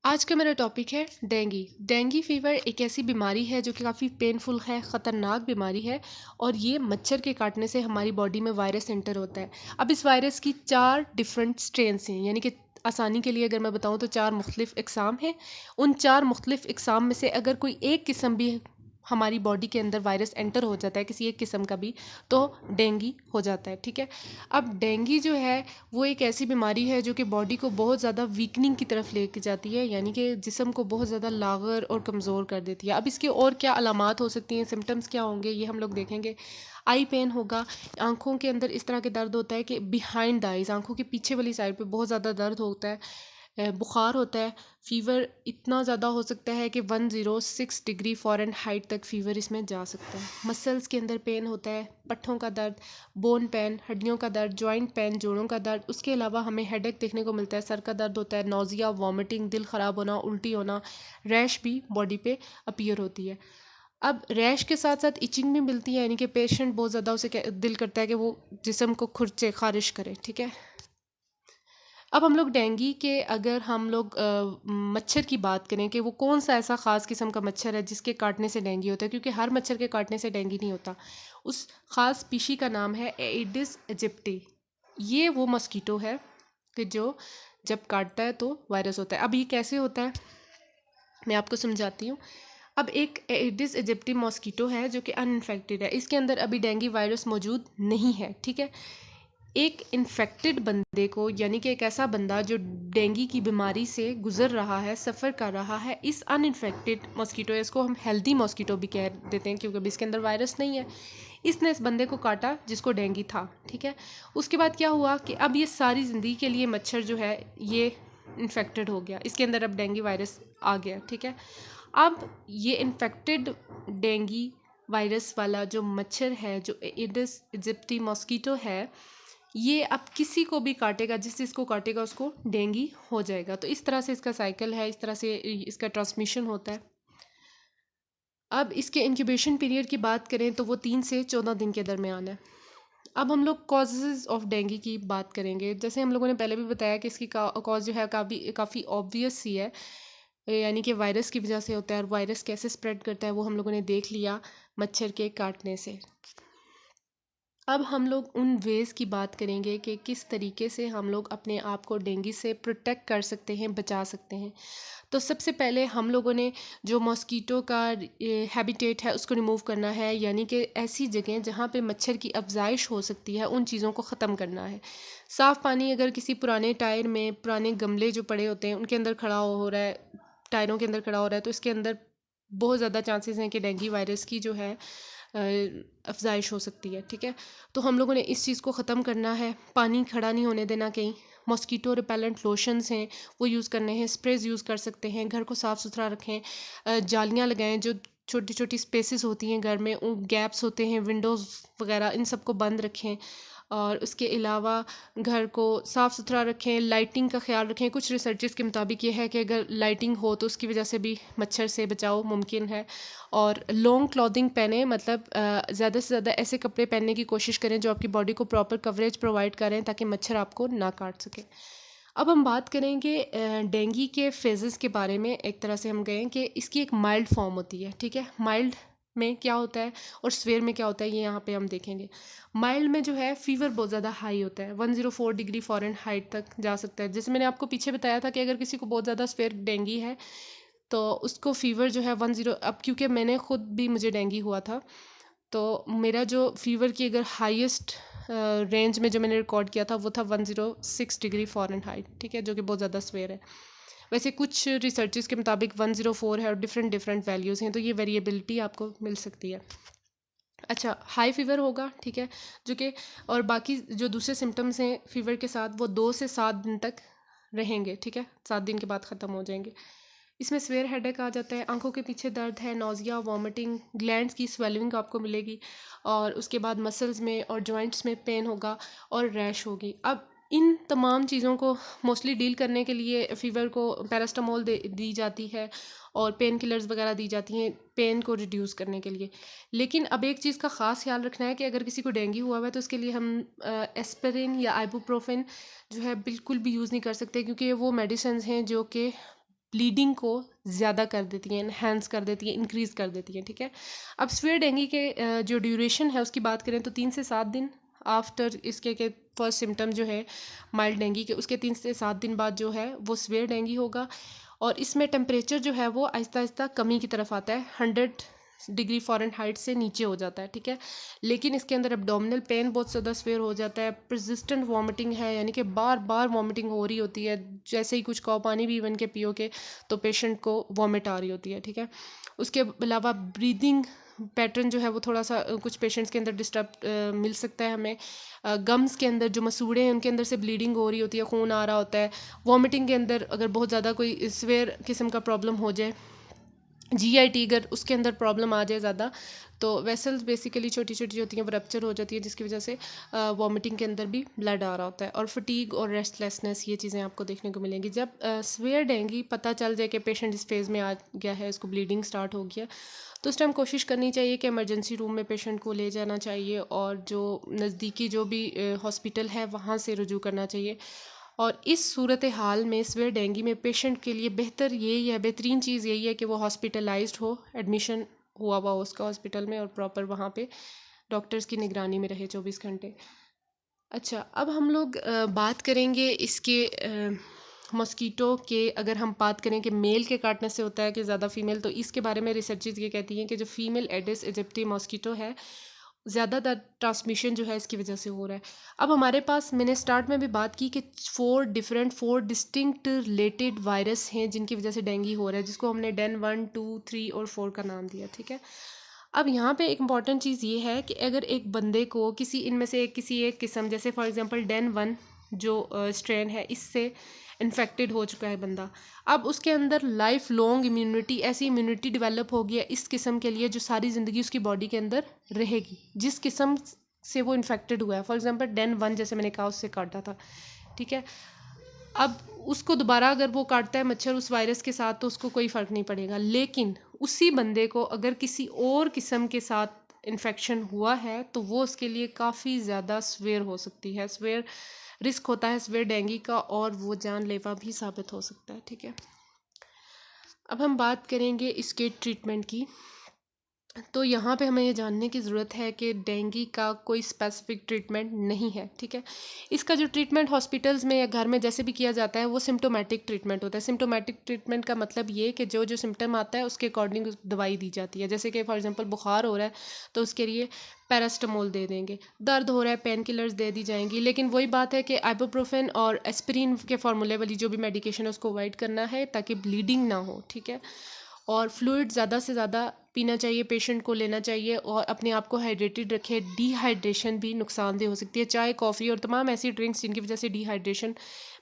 आज का मेरा टॉपिक है डेंगू। डेंगू फीवर एक ऐसी बीमारी है जो कि काफ़ी पेनफुल है, ख़तरनाक बीमारी है और ये मच्छर के काटने से हमारी बॉडी में वायरस एंटर होता है। अब इस वायरस की 4 डिफरेंट स्ट्रेन्स हैं, यानी कि आसानी के लिए अगर मैं बताऊँ तो 4 मुख्तलिफ़ इक़साम हैं। उन 4 मुख्तलिफ़ इक़साम में से अगर कोई एक किस्म भी हमारी बॉडी के अंदर वायरस एंटर हो जाता है, किसी एक किस्म का भी, तो डेंगू हो जाता है, ठीक है? अब डेंगू जो है वो एक ऐसी बीमारी है जो कि बॉडी को बहुत ज़्यादा वीकनिंग की तरफ लेके जाती है, यानी कि जिस्म को बहुत ज़्यादा लाग़र और कमज़ोर कर देती है। अब इसके और क्या अलामात हो सकती हैं, सिम्पटम्स क्या होंगे, ये हम लोग देखेंगे। आई पेन होगा, आँखों के अंदर इस तरह के दर्द होता है कि बिहाइंड द आइज़, आँखों के पीछे वाली साइड पे बहुत ज़्यादा दर्द होता है। बुखार होता है, फ़ीवर इतना ज़्यादा हो सकता है कि 106 डिग्री फ़ारेनहाइट तक फ़ीवर इसमें जा सकता है। मसल्स के अंदर पेन होता है, पट्ठों का दर्द, बोन पेन, हड्डियों का दर्द, जॉइंट पेन, जोड़ों का दर्द। उसके अलावा हमें हेडेक देखने को मिलता है, सर का दर्द होता है, नौज़िया, वॉमिटिंग, दिल ख़राब होना, उल्टी होना, रैश भी बॉडी पे अपीयर होती है। अब रैश के साथ साथ इचिंग भी मिलती है, यानी कि पेशेंट बहुत ज़्यादा उसे दिल करता है कि वो जिस्म को खुरचे, ख़ारिश करे, ठीक है? अब हम लोग डेंगू के, अगर हम लोग मच्छर की बात करें कि वो कौन सा ऐसा ख़ास किस्म का मच्छर है जिसके काटने से डेंगू होता है, क्योंकि हर मच्छर के काटने से डेंगू नहीं होता। उस ख़ास स्पीशी का नाम है एडिस इजिप्टी। ये वो मस्कीटो है कि जो जब काटता है तो वायरस होता है। अब ये कैसे होता है, मैं आपको समझाती हूँ। अब एक एडिस इजिप्टी मॉस्कीटो है जो कि अनइन्फेक्टेड है, इसके अंदर अभी डेंगू वायरस मौजूद नहीं है, ठीक है? एक इन्फेक्टेड बंदे को, यानी कि एक ऐसा बंदा जो डेंगू की बीमारी से गुजर रहा है, सफ़र कर रहा है, इस अनइन्फेक्टेड मॉस्कीटो, इसको हम हेल्दी मॉस्कीटो भी कह देते हैं क्योंकि अभी इसके अंदर वायरस नहीं है। इसने इस बंदे को काटा जिसको डेंगू था, ठीक है? उसके बाद क्या हुआ कि अब ये सारी ज़िंदगी के लिए मच्छर जो है ये इन्फेक्टेड हो गया, इसके अंदर अब डेंगू वायरस आ गया, ठीक है? अब ये इन्फेक्टेड डेंगू वायरस वाला जो मच्छर है, जो एडिस इजिप्टी मॉस्कीटो है, ये अब किसी को भी काटेगा, जिसको काटेगा उसको डेंगू हो जाएगा। तो इस तरह से इसका साइकिल है, इस तरह से इसका ट्रांसमिशन होता है। अब इसके इंक्यूबेशन पीरियड की बात करें तो वो 3 से 14 दिन के दरमियान है। अब हम लोग कॉजेज़ ऑफ डेंगू की बात करेंगे। जैसे हम लोगों ने पहले भी बताया कि इसकी कॉज जो है काफ़ी ऑब्वियस सी है, यानी कि वायरस की वजह से होता है, और वायरस कैसे स्प्रेड करता है वो हम लोगों ने देख लिया, मच्छर के काटने से। अब हम लोग उन वेज़ की बात करेंगे कि किस तरीके से हम लोग अपने आप को डेंगू से प्रोटेक्ट कर सकते हैं, बचा सकते हैं। तो सबसे पहले हम लोगों ने जो मॉस्कीटो का हैबिटेट है उसको रिमूव करना है, यानी कि ऐसी जगह जहाँ पे मच्छर की अफजाइश हो सकती है उन चीज़ों को ख़त्म करना है। साफ़ पानी अगर किसी पुराने टायर में, पुराने गमले जो पड़े होते हैं उनके अंदर खड़ा हो रहा है, टायरों के अंदर खड़ा हो रहा है, तो इसके अंदर बहुत ज़्यादा चांसेस हैं कि डेंगू वायरस की जो है अफजाइश हो सकती है, ठीक है? तो हम लोगों ने इस चीज़ को ख़त्म करना है, पानी खड़ा नहीं होने देना कहीं। मॉस्कीटो रिपेलेंट लोशंस हैं वो यूज़ करने हैं, स्प्रेज यूज़ कर सकते हैं, घर को साफ़ सुथरा रखें, जालियाँ लगाएं, जो छोटी छोटी स्पेसेस होती हैं घर में, उन गैप्स होते हैं, विंडोज़ वगैरह, इन सबको बंद रखें। और उसके अलावा घर को साफ़ सुथरा रखें, लाइटिंग का ख्याल रखें। कुछ रिसर्चेस के मुताबिक ये है कि अगर लाइटिंग हो तो उसकी वजह से भी मच्छर से बचाव मुमकिन है। और लॉन्ग क्लॉथिंग पहने, मतलब ज़्यादा से ज़्यादा ऐसे कपड़े पहनने की कोशिश करें जो आपकी बॉडी को प्रॉपर कवरेज प्रोवाइड करें ताकि मच्छर आपको ना काट सके। अब हम बात करेंगे डेंगू के फेजेस के बारे में। एक तरह से हम कहें कि इसकी एक माइल्ड फॉर्म होती है, ठीक है? माइल्ड में क्या होता है और स्वेयर में क्या होता है, ये यहाँ पे हम देखेंगे। माइल्ड में जो है फ़ीवर बहुत ज़्यादा हाई होता है, 104 डिग्री फ़ारेनहाइट तक जा सकता है। जैसे मैंने आपको पीछे बताया था कि अगर किसी को बहुत ज़्यादा स्वेयर डेंगू है तो उसको फ़ीवर जो है 10, अब क्योंकि मैंने खुद भी, मुझे डेंगू हुआ था, तो मेरा जो फ़ीवर की अगर हाईएस्ट रेंज में जो मैंने रिकॉर्ड किया था वो था 106 डिग्री फ़ारेनहाइट, ठीक है? जो कि बहुत ज़्यादा स्वेयर है। वैसे कुछ रिसर्चेस के मुताबिक 104 है और डिफरेंट डिफरेंट वैल्यूज़ हैं, तो ये वेरिएबिलिटी आपको मिल सकती है। अच्छा, हाई फ़ीवर होगा, ठीक है? जो कि, और बाकी जो दूसरे सिम्टम्स हैं फ़ीवर के साथ वो 2 से 7 दिन तक रहेंगे, ठीक है? 7 दिन के बाद ख़त्म हो जाएंगे। इसमें स्वेयर हेडेक आ जाता है, आंखों के पीछे दर्द है, नौजिया, वॉमिटिंग, ग्लैंड्स की स्वेलिंग आपको मिलेगी, और उसके बाद मसल्स में और जॉइंट्स में पेन होगा और रैश होगी। अब इन तमाम चीज़ों को मोस्टली डील करने के लिए फ़ीवर को पैरास्टामोल दी जाती है और पेन किलर्स वगैरह दी जाती हैं पेन को रिड्यूस करने के लिए। लेकिन अब एक चीज़ का ख़ास ख्याल रखना है कि अगर किसी को डेंगू हुआ हुआ है तो उसके लिए हम एस्पिरिन या आइबुप्रोफेन जो है बिल्कुल भी यूज़ नहीं कर सकते, क्योंकि वो मेडिसिन हैं जो कि ब्लीडिंग को ज़्यादा कर देती हैं, इन्हेंस कर देती हैं, इंक्रीज़ कर देती हैं, ठीक है। अब सीवियर डेंगू के जो ड्यूरेशन है उसकी बात करें तो 3 से 7 दिन आफ्टर इसके के फर्स्ट सिम्टम जो है माइल्ड डेंगू के, उसके 3 से 7 दिन बाद जो है वो सीवियर डेंगू होगा। और इसमें टेम्परेचर जो है वो आहिस्ता आहिस्ता कमी की तरफ आता है, 100 डिग्री फ़ारेनहाइट से नीचे हो जाता है, ठीक है। लेकिन इसके अंदर एब्डोमिनल पेन बहुत ज़्यादा सीवियर हो जाता है, परसिस्टेंट वॉमिटिंग है, यानी कि बार बार वॉमिटिंग हो रही होती है, जैसे ही कुछ खाओ, पानी भी इवन के पियो के तो पेशेंट को वॉमिट आ रही होती है, ठीक है। उसके अलावा ब्रीदिंग पैटर्न जो है वो थोड़ा सा कुछ पेशेंट्स के अंदर डिस्टर्ब मिल सकता है हमें। गम्स के अंदर जो मसूड़े हैं उनके अंदर से ब्लीडिंग हो रही होती है, खून आ रहा होता है। वॉमिटिंग के अंदर अगर बहुत ज़्यादा कोई सीवियर किस्म का प्रॉब्लम हो जाए, जीआईटी अगर उसके अंदर प्रॉब्लम आ जाए ज़्यादा, तो वेसल्स बेसिकली छोटी छोटी जो होती हैं वो रप्चर हो जाती है, जिसकी वजह से वॉमिटिंग के अंदर भी ब्लड आ रहा होता है। और फटीग और रेस्टलेसनेस, ये चीज़ें आपको देखने को मिलेंगी। जब सीवियर डेंगू पता चल जाए कि पेशेंट इस फेज़ में आ गया है, इसको ब्लीडिंग स्टार्ट हो गया, तो उस टाइम कोशिश करनी चाहिए कि इमरजेंसी रूम में पेशेंट को ले जाना चाहिए और जो नज़दीकी जो भी हॉस्पिटल है वहाँ से रुजू करना चाहिए। और इस सूरत हाल में सीवियर डेंगू में पेशेंट के लिए बेहतर यही है, बेहतरीन चीज़ यही है कि वो हॉस्पिटलाइज्ड हो, एडमिशन हुआ हुआ हो उसका हॉस्पिटल में, और प्रॉपर वहाँ पे डॉक्टर्स की निगरानी में रहे 24 घंटे। अच्छा, अब हम लोग बात करेंगे इसके मॉस्कीटो के। अगर हम बात करें कि मेल के काटने से होता है कि ज़्यादा फीमेल, तो इसके बारे में रिसर्चेज ये कहती हैं कि जो फीमेल एडिस इजिप्टी मॉस्कीटो है, ज़्यादातर ट्रांसमिशन जो है इसकी वजह से हो रहा है। अब हमारे पास, मैंने स्टार्ट में भी बात की कि 4 डिस्टिंक्ट रिलेटेड वायरस हैं जिनकी वजह से डेंगू हो रहा है, जिसको हमने डेन 1, 2, 3 और 4 का नाम दिया, ठीक है। अब यहाँ पे एक इम्पॉर्टेंट चीज़ ये है कि अगर एक बंदे को किसी इनमें से किसी एक किस्म, जैसे फॉर एग्जांपल डेन 1 जो स्ट्रेन है, इससे इन्फेक्टेड हो चुका है बंदा, अब उसके अंदर लाइफ लॉन्ग इम्यूनिटी, ऐसी इम्यूनिटी डेवलप हो गया इस किस्म के लिए जो सारी ज़िंदगी उसकी बॉडी के अंदर रहेगी, जिस किस्म से वो इन्फेक्टेड हुआ है। फॉर एग्जांपल डेन 1 जैसे मैंने कहा उससे काटा था, ठीक है। अब उसको दोबारा अगर वो काटता है मच्छर उस वायरस के साथ, तो उसको कोई फ़र्क नहीं पड़ेगा। लेकिन उसी बंदे को अगर किसी और किस्म के साथ इन्फेक्शन हुआ है, तो वो उसके लिए काफ़ी ज़्यादा सीवियर हो सकती है, सीवियर रिस्क होता है सीवियर डेंगू का, और वो जानलेवा भी साबित हो सकता है, ठीक है। अब हम बात करेंगे इसके ट्रीटमेंट की। तो यहाँ पे हमें ये जानने की ज़रूरत है कि डेंगू का कोई स्पेसिफिक ट्रीटमेंट नहीं है, ठीक है। इसका जो ट्रीटमेंट हॉस्पिटल्स में या घर में जैसे भी किया जाता है वो सिम्टोमेटिक ट्रीटमेंट होता है। सिम्टोमेटिक ट्रीटमेंट का मतलब ये कि जो जो सिम्टम आता है उसके अकॉर्डिंग दवाई दी जाती है। जैसे कि फॉर एग्जांपल बुखार हो रहा है तो उसके लिए पैरास्टामोल दे देंगे, दर्द हो रहा है पेन किलर्स दे दी जाएंगी। लेकिन वही बात है कि आइबुप्रोफेन और एस्पिरिन के फार्मूले वाली जो भी मेडिकेशन है उसको अवॉइड करना है ताकि ब्लीडिंग ना हो, ठीक है। और फ्लूइड ज़्यादा से ज़्यादा पीना चाहिए, पेशेंट को लेना चाहिए, और अपने आप को हाइड्रेटेड रखे। डिहाइड्रेशन भी नुकसानदेह हो सकती है। चाय, कॉफ़ी और तमाम ऐसी ड्रिंक्स जिनकी वजह से डिहाइड्रेशन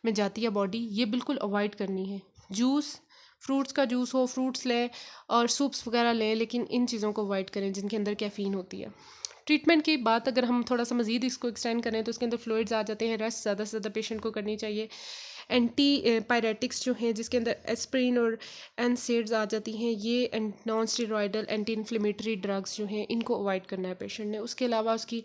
में जाती है बॉडी, ये बिल्कुल अवॉइड करनी है। जूस, फ्रूट्स का जूस हो, फ्रूट्स लें, और सूप्स वगैरह लें, लेकिन इन चीज़ों को अवॉइड करें जिनके अंदर कैफ़ीन होती है। ट्रीटमेंट की बात अगर हम थोड़ा सा मज़ीद इसको एक्सटेंड करें तो उसके अंदर फ्लूइड्स आ जाते हैं। रेस्ट ज़्यादा से ज़्यादा पेशेंट को करनी चाहिए। एंटी पायरेटिक्स जो हैं जिसके अंदर एस्प्रिन और एनसेड्स आ जाती हैं, ये non steroidal anti inflammatory drugs जो हैं इनको अवॉइड करना है पेशेंट ने। उसके अलावा उसकी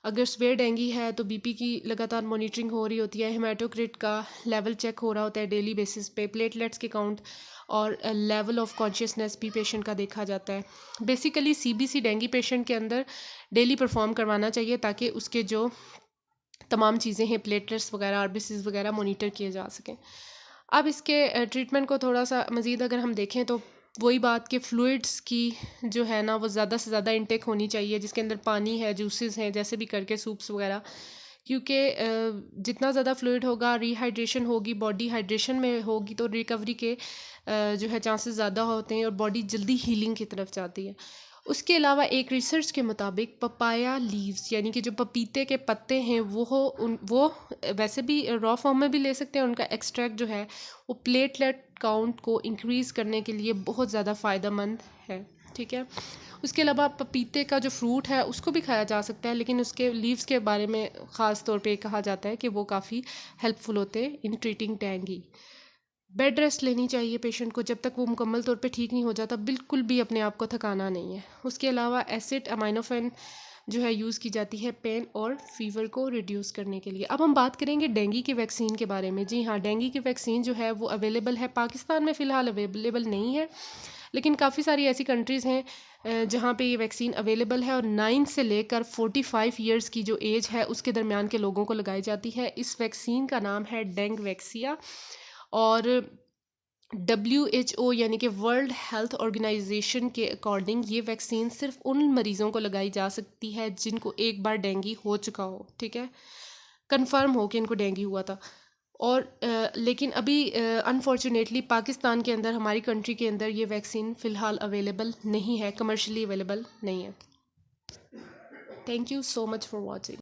अगर सीवियर डेंगू है तो बीपी की लगातार मॉनिटरिंग हो रही होती है, हेमाटोक्रिट का लेवल चेक हो रहा होता है डेली बेसिस पे, प्लेटलेट्स के काउंट और लेवल ऑफ कॉन्शियसनेस भी पेशेंट का देखा जाता है। बेसिकली सीबीसी डेंगू पेशेंट के अंदर डेली परफॉर्म करवाना चाहिए ताकि उसके जो तमाम चीज़ें हैं, प्लेटलेट्स वगैरह, आरबीसीज वगैरह मॉनिटर किए जा सकें। अब इसके ट्रीटमेंट को थोड़ा सा मज़ीद अगर हम देखें तो वही बात कि फ़्लूइड्स की जो है ना वो ज़्यादा से ज़्यादा इंटेक होनी चाहिए, जिसके अंदर पानी है, जूसेस हैं, जैसे भी करके सूप्स वगैरह। क्योंकि जितना ज़्यादा फ्लूइड होगा, रिहाइड्रेशन होगी, बॉडी हाइड्रेशन में होगी, तो रिकवरी के जो है चांसेस ज़्यादा होते हैं और बॉडी जल्दी हीलिंग की तरफ जाती है। उसके अलावा एक रिसर्च के मुताबिक पपाया लीव्स, यानी कि जो पपीते के पत्ते हैं, वो वैसे भी रॉ फॉर्म में भी ले सकते हैं। उनका एक्सट्रैक्ट जो है वो प्लेटलेट काउंट को इंक्रीज़ करने के लिए बहुत ज़्यादा फ़ायदेमंद है, ठीक है। उसके अलावा पपीते का जो फ्रूट है उसको भी खाया जा सकता है, लेकिन उसके लीव्स के बारे में ख़ास तौर पे कहा जाता है कि वो काफ़ी हेल्पफुल होते हैं इन ट्रीटिंग डेंगू। बेड रेस्ट लेनी चाहिए पेशेंट को जब तक वो मुकम्मल तौर पे ठीक नहीं हो जाता। बिल्कुल भी अपने आप को थकाना नहीं है। उसके अलावा एसिड अमाइनोफेन जो है यूज़ की जाती है पेन और फीवर को रिड्यूस करने के लिए। अब हम बात करेंगे डेंगू की वैक्सीन के बारे में। जी हाँ, डेंगू की वैक्सीन जो है वो अवेलेबल है, पाकिस्तान में फ़िलहाल अवेलेबल नहीं है, लेकिन काफ़ी सारी ऐसी कंट्रीज़ हैं जहाँ पे ये वैक्सीन अवेलेबल है और 9 से लेकर 45 ईयर्स की जो एज है उसके दरमियान के लोगों को लगाई जाती है। इस वैक्सीन का नाम है डेंगवैक्सिया और WHO यानी कि वर्ल्ड हेल्थ ऑर्गेनाइजेशन के अकॉर्डिंग ये वैक्सीन सिर्फ उन मरीज़ों को लगाई जा सकती है जिनको एक बार डेंगू हो चुका हो, ठीक है, कंफर्म हो कि इनको डेंगू हुआ था। और लेकिन अभी अनफॉर्चुनेटली पाकिस्तान के अंदर, हमारी कंट्री के अंदर ये वैक्सीन फ़िलहाल अवेलेबल नहीं है, कमर्शियली अवेलेबल नहीं है। Thank you so much for watching.